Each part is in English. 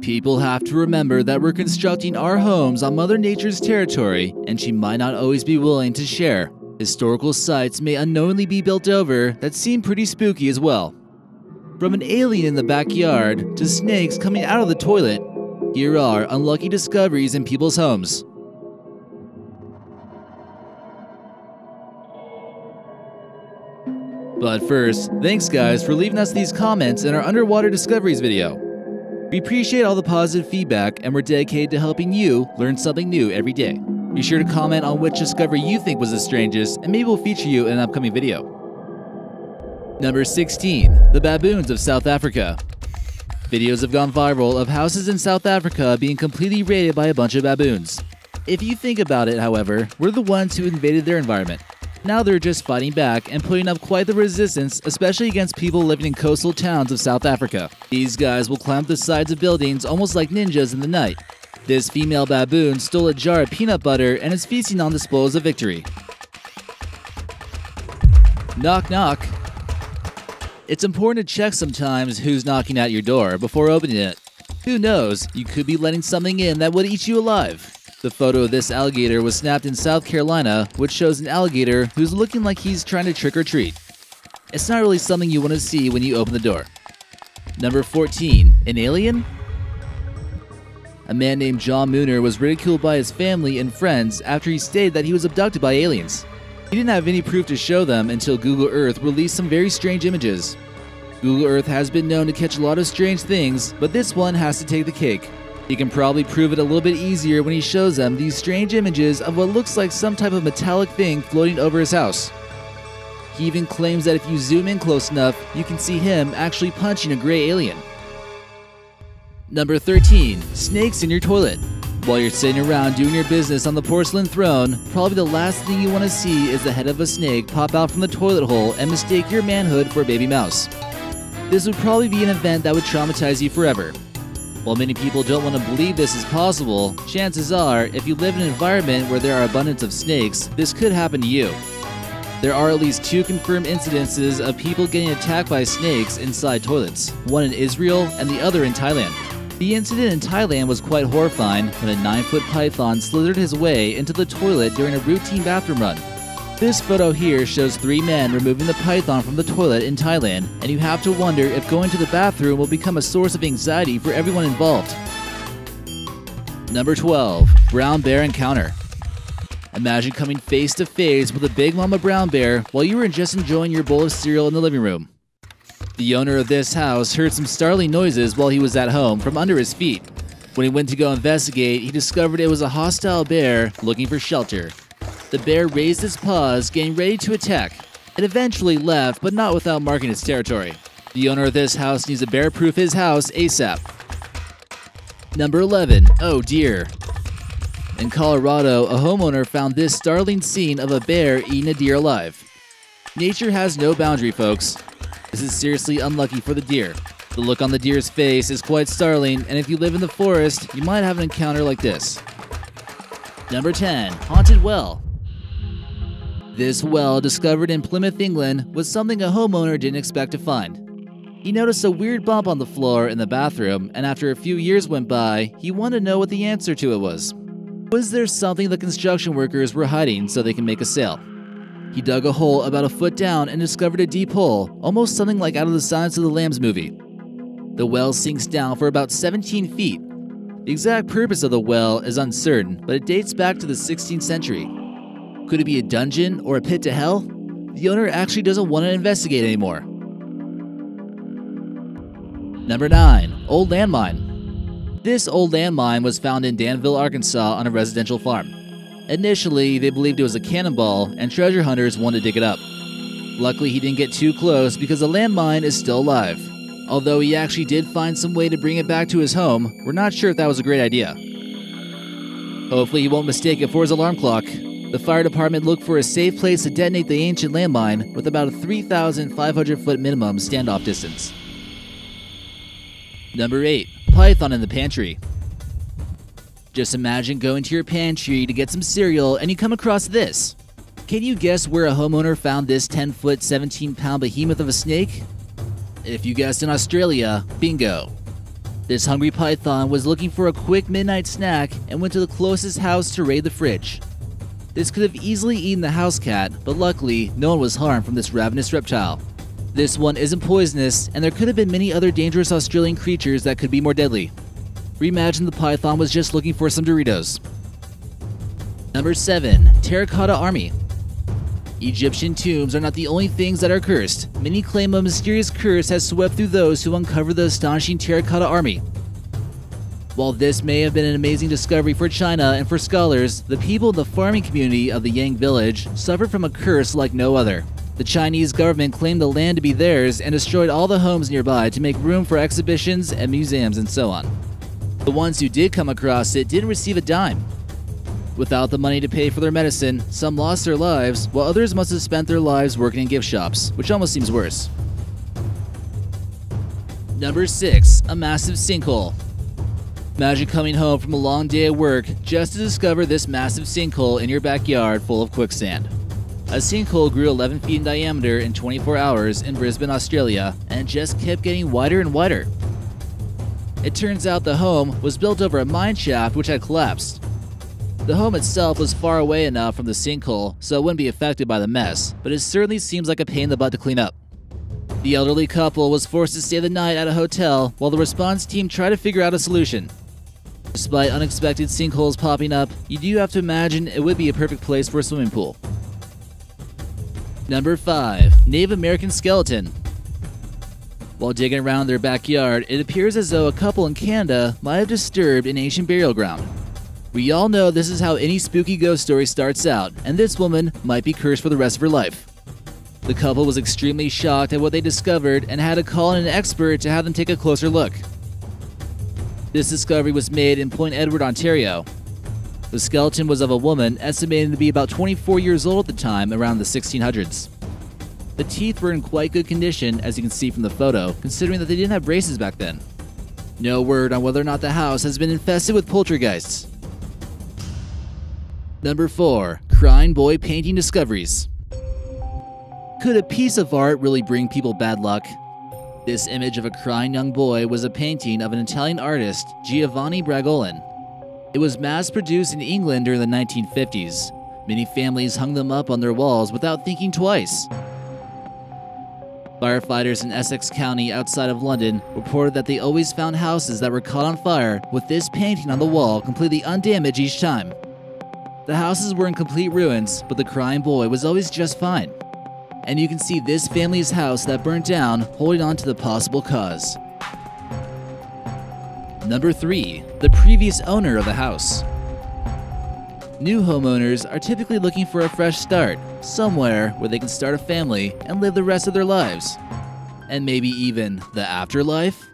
People have to remember that we're constructing our homes on Mother Nature's territory, and she might not always be willing to share. Historical sites may unknowingly be built over that seem pretty spooky as well. From an alien in the backyard to snakes coming out of the toilet, here are unlucky discoveries in people's homes. But first, thanks guys for leaving us these comments in our underwater discoveries video. We appreciate all the positive feedback, and we're dedicated to helping you learn something new every day. Be sure to comment on which discovery you think was the strangest, and maybe we'll feature you in an upcoming video. Number 16. The Baboons of South Africa. Videos have gone viral of houses in South Africa being completely raided by a bunch of baboons. If you think about it, however, we're the ones who invaded their environment. Now they're just fighting back and putting up quite the resistance, especially against people living in coastal towns of South Africa. These guys will climb up the sides of buildings almost like ninjas in the night. This female baboon stole a jar of peanut butter and is feasting on the spoils of victory. Knock knock. It's important to check sometimes who's knocking at your door before opening it. Who knows, you could be letting something in that would eat you alive. The photo of this alligator was snapped in South Carolina, which shows an alligator who's looking like he's trying to trick or treat. It's not really something you want to see when you open the door. Number 14. An alien? A man named John Mooner was ridiculed by his family and friends after he stated that he was abducted by aliens. He didn't have any proof to show them until Google Earth released some very strange images. Google Earth has been known to catch a lot of strange things, but this one has to take the cake. He can probably prove it a little bit easier when he shows them these strange images of what looks like some type of metallic thing floating over his house. He even claims that if you zoom in close enough, you can see him actually punching a gray alien. Number 13. Snakes in your toilet. While you're sitting around doing your business on the porcelain throne, probably the last thing you want to see is the head of a snake pop out from the toilet hole and mistake your manhood for a baby mouse. This would probably be an event that would traumatize you forever. While many people don't want to believe this is possible, chances are, if you live in an environment where there are abundance of snakes, this could happen to you. There are at least 2 confirmed incidences of people getting attacked by snakes inside toilets, one in Israel and the other in Thailand. The incident in Thailand was quite horrifying when a 9-foot python slithered his way into the toilet during a routine bathroom run. This photo here shows 3 men removing the python from the toilet in Thailand, and you have to wonder if going to the bathroom will become a source of anxiety for everyone involved. Number 12. Brown bear encounter. Imagine coming face to face with a big mama brown bear while you were just enjoying your bowl of cereal in the living room. The owner of this house heard some startling noises while he was at home from under his feet. When he went to go investigate, he discovered it was a hostile bear looking for shelter. The bear raised its paws, getting ready to attack. It eventually left, but not without marking its territory. The owner of this house needs to bear-proof his house ASAP. Number 11. Oh dear. In Colorado, a homeowner found this startling scene of a bear eating a deer alive. Nature has no boundary, folks. This is seriously unlucky for the deer. The look on the deer's face is quite startling, and if you live in the forest, you might have an encounter like this. Number 10. Haunted well. This well, discovered in Plymouth, England, was something a homeowner didn't expect to find. He noticed a weird bump on the floor in the bathroom, and after a few years went by, he wanted to know what the answer to it was. Was there something the construction workers were hiding so they can make a sale? He dug a hole about a foot down and discovered a deep hole, almost something like out of the Silence of the Lambs movie. The well sinks down for about 17 feet. The exact purpose of the well is uncertain, but it dates back to the 16th century. Could it be a dungeon or a pit to hell? The owner actually doesn't want to investigate anymore. Number 9. Old landmine. This old landmine was found in Danville, Arkansas on a residential farm. Initially, they believed it was a cannonball, and treasure hunters wanted to dig it up. Luckily, he didn't get too close because the landmine is still alive. Although he actually did find some way to bring it back to his home, we're not sure if that was a great idea. Hopefully he won't mistake it for his alarm clock. The fire department looked for a safe place to detonate the ancient landmine with about a 3,500-foot minimum standoff distance. Number 8. Python in the pantry. Just imagine going to your pantry to get some cereal and you come across this. Can you guess where a homeowner found this 10-foot, 17-pound behemoth of a snake? If you guessed in Australia, bingo. This hungry python was looking for a quick midnight snack and went to the closest house to raid the fridge. This could have easily eaten the house cat, but luckily, no one was harmed from this ravenous reptile. This one isn't poisonous, and there could have been many other dangerous Australian creatures that could be more deadly. Reimagine the python was just looking for some Doritos. Number 7. Terracotta Army. Egyptian tombs are not the only things that are cursed. Many claim a mysterious curse has swept through those who uncover the astonishing Terracotta Army. While this may have been an amazing discovery for China and for scholars, the people in the farming community of the Yang village suffered from a curse like no other. The Chinese government claimed the land to be theirs and destroyed all the homes nearby to make room for exhibitions and museums and so on. The ones who did come across it didn't receive a dime. Without the money to pay for their medicine, some lost their lives, while others must have spent their lives working in gift shops, which almost seems worse. Number 6. A massive sinkhole. Imagine coming home from a long day at work just to discover this massive sinkhole in your backyard full of quicksand. A sinkhole grew 11 feet in diameter in 24 hours in Brisbane, Australia, and just kept getting wider and wider. It turns out the home was built over a mine shaft which had collapsed. The home itself was far away enough from the sinkhole so it wouldn't be affected by the mess, but it certainly seems like a pain in the butt to clean up. The elderly couple was forced to stay the night at a hotel while the response team tried to figure out a solution. Despite unexpected sinkholes popping up, you do have to imagine it would be a perfect place for a swimming pool. Number 5. Native American skeleton. While digging around their backyard, it appears as though a couple in Canada might have disturbed an ancient burial ground. We all know this is how any spooky ghost story starts out, and this woman might be cursed for the rest of her life. The couple was extremely shocked at what they discovered and had to call in an expert to have them take a closer look. This discovery was made in Point Edward, Ontario. The skeleton was of a woman estimated to be about 24 years old at the time, around the 1600s. The teeth were in quite good condition, as you can see from the photo, considering that they didn't have braces back then. No word on whether or not the house has been infested with poltergeists. Number 4. Crying Boy Painting Discoveries. Could a piece of art really bring people bad luck? This image of a crying young boy was a painting of an Italian artist, Giovanni Bragolin. It was mass-produced in England during the 1950s. Many families hung them up on their walls without thinking twice. Firefighters in Essex County outside of London reported that they always found houses that were caught on fire with this painting on the wall completely undamaged each time. The houses were in complete ruins, but the crying boy was always just fine. And you can see this family's house that burnt down holding on to the possible cause. Number 3. The previous owner of the house. New homeowners are typically looking for a fresh start, somewhere where they can start a family and live the rest of their lives. And maybe even the afterlife?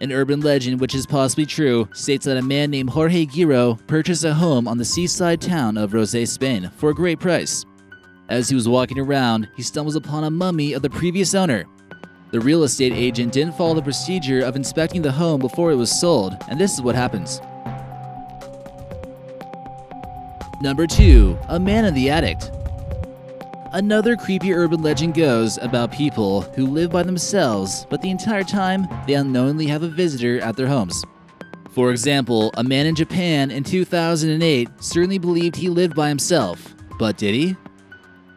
An urban legend, which is possibly true, states that a man named Jorge Giro purchased a home on the seaside town of Rosé, Spain, for a great price. As he was walking around, he stumbles upon a mummy of the previous owner. The real estate agent didn't follow the procedure of inspecting the home before it was sold, and this is what happens. Number 2. A man in the attic. Another creepy urban legend goes about people who live by themselves, but the entire time they unknowingly have a visitor at their homes. For example, a man in Japan in 2008 certainly believed he lived by himself, but did he?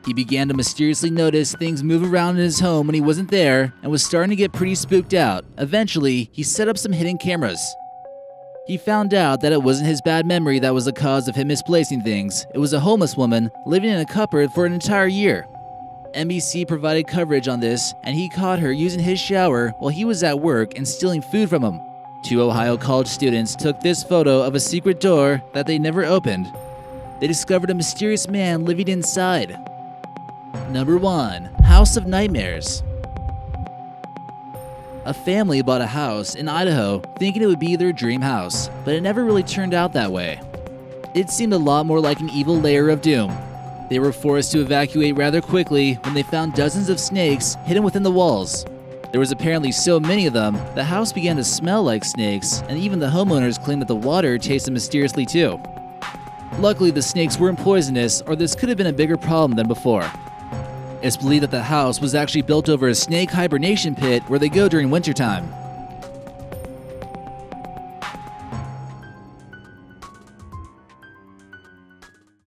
He began to mysteriously notice things move around in his home when he wasn't there and was starting to get pretty spooked out. Eventually, he set up some hidden cameras. He found out that it wasn't his bad memory that was the cause of him misplacing things. It was a homeless woman living in a cupboard for an entire year. NBC provided coverage on this, and he caught her using his shower while he was at work and stealing food from him. 2 Ohio college students took this photo of a secret door that they never opened. They discovered a mysterious man living inside. Number 1. House of Nightmares. A family bought a house in Idaho thinking it would be their dream house, but it never really turned out that way. It seemed a lot more like an evil lair of doom. They were forced to evacuate rather quickly when they found dozens of snakes hidden within the walls. There was apparently so many of them, the house began to smell like snakes, and even the homeowners claimed that the water tasted mysteriously too. Luckily, the snakes weren't poisonous, or this could have been a bigger problem than before. It's believed that the house was actually built over a snake hibernation pit where they go during wintertime.